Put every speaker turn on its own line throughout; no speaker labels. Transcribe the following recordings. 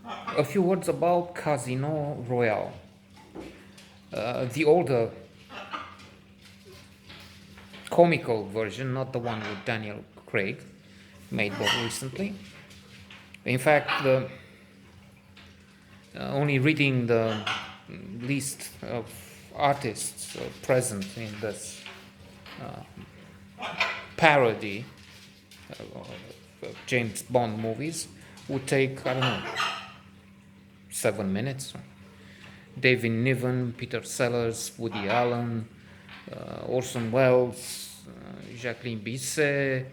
A few words about Casino Royale. The older comical version, not the one with Daniel Craig, made more recently. In fact, only reading the list of artists present in this parody of James Bond movies would take, I don't know, 7 minutes. David Niven, Peter Sellers, Woody Allen, Orson Welles, Jacqueline Bisset,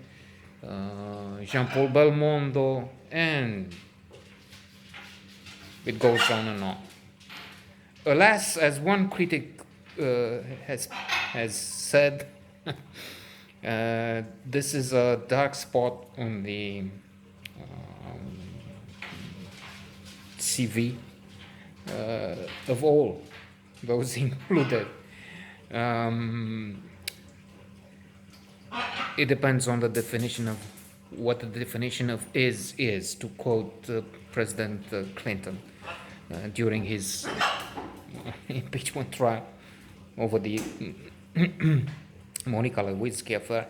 Jean-Paul Belmondo, and it goes on and on. Alas, as one critic has said, this is a dark spot on the CV of all those included. It depends on the definition of what the definition of is, to quote President Clinton during his impeachment trial over the Monica Lewinsky affair.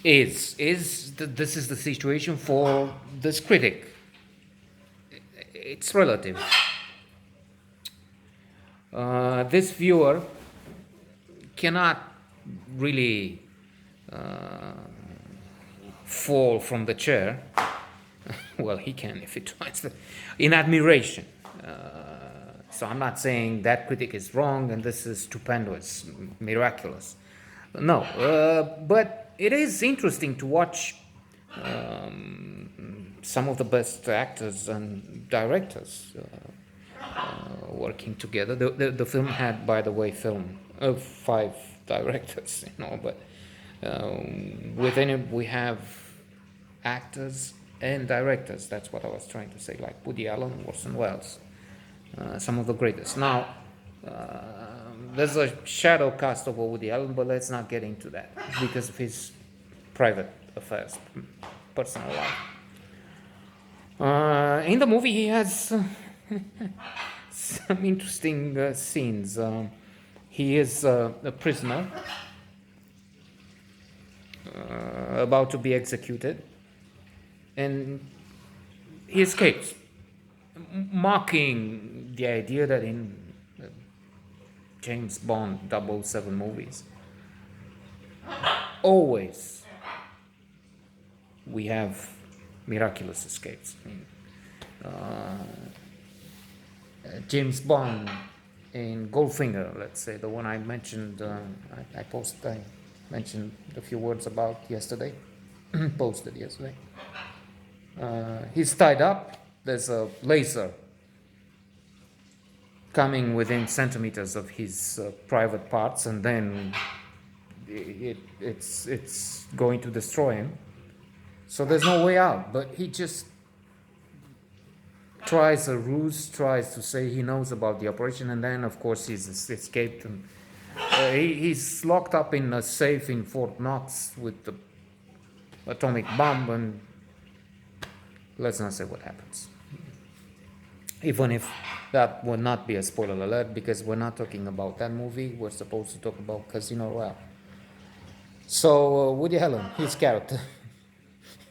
This is the situation for this critic. It's relative. This viewer cannot really fall from the chair. Well, he can if he tries, in admiration. So I'm not saying that critic is wrong and this is stupendous, miraculous. No, but it is interesting to watch some of the best actors and directors working together. The film had, by the way, 5 directors, but within it we have actors and directors. That's what I was trying to say, like Woody Allen, Orson Welles, some of the greatest. Now, there's a shadow cast over Woody Allen, but let's not get into that because of his private affairs, personal life. In the movie, he has some interesting scenes. He is a prisoner about to be executed, and he escapes, mocking the idea that in James Bond 007 movies, always we have miraculous escapes. James Bond in Goldfinger, let's say, the one I mentioned, I mentioned a few words about yesterday, posted yesterday. He's tied up, there's a laser coming within centimeters of his private parts, and then it's going to destroy him. So there's no way out, but he just tries a ruse, tries to say he knows about the operation, and then of course he's escaped. And he's locked up in a safe in Fort Knox with the atomic bomb, and let's not say what happens. Even if that would not be a spoiler alert, because we're not talking about that movie, we're supposed to talk about Casino Royale. So Woody Allen, his character,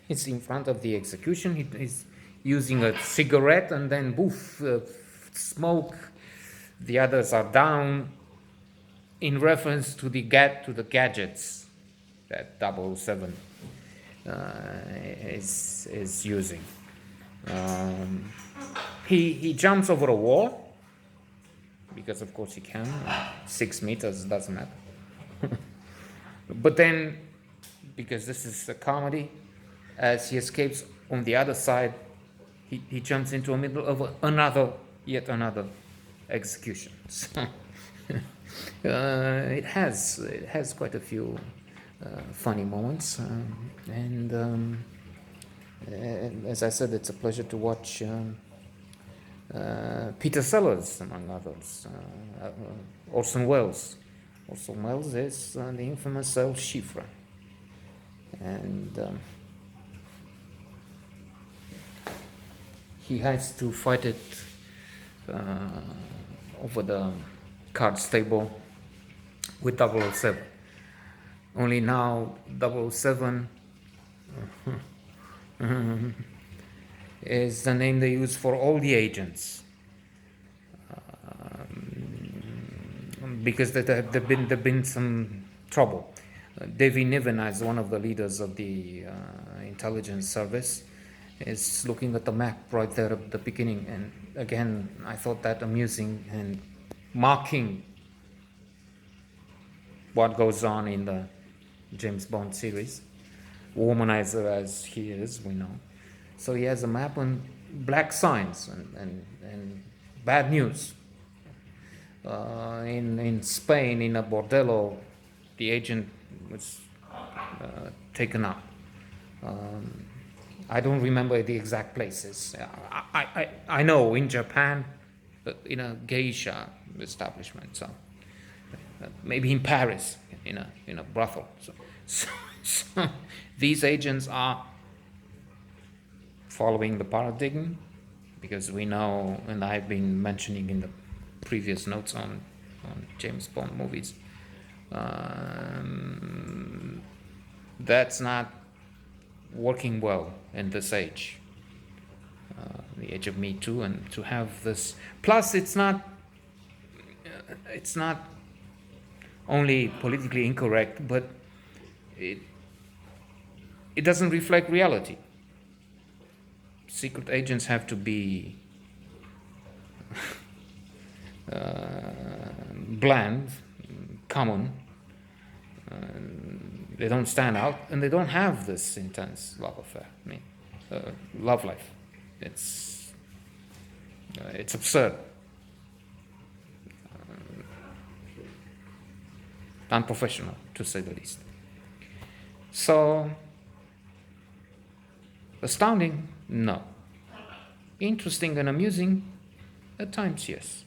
is in front of the execution. He's using a cigarette, and then poof, smoke. The others are down, in reference to the gadgets that 007 is using. He jumps over a wall, because of course he can. 6 meters, doesn't matter. But then, because this is a comedy, as he escapes on the other side, he jumps into the middle of yet another execution. So it has quite a few funny moments, and as I said, it's a pleasure to watch Peter Sellers, among others, Orson Welles. Orson Welles is the infamous El Shifra, and he has to fight it over the cards table with 007. Only now 007 is the name they use for all the agents, because there've been some trouble. Niven, as one of the leaders of the intelligence service, is looking at the map right there at the beginning, and again I thought that amusing and marking what goes on in the James Bond series, womanizer as he is, we know. So he has a map and black signs and bad news. In Spain, in a bordello, the agent was taken up. I don't remember the exact places. I know in Japan, in a geisha establishment, so maybe in Paris, in a brothel. So these agents are following the paradigm, because we know, and I've been mentioning in the previous notes on James Bond movies, that's not working well in this age, the age of Me Too, and to have this. Plus, it's not only politically incorrect, but it doesn't reflect reality. Secret agents have to be bland, common. They don't stand out, and they don't have this intense love affair. I mean, love life. It's absurd, unprofessional, to say the least. So, astounding? No. Interesting and amusing? At times, yes.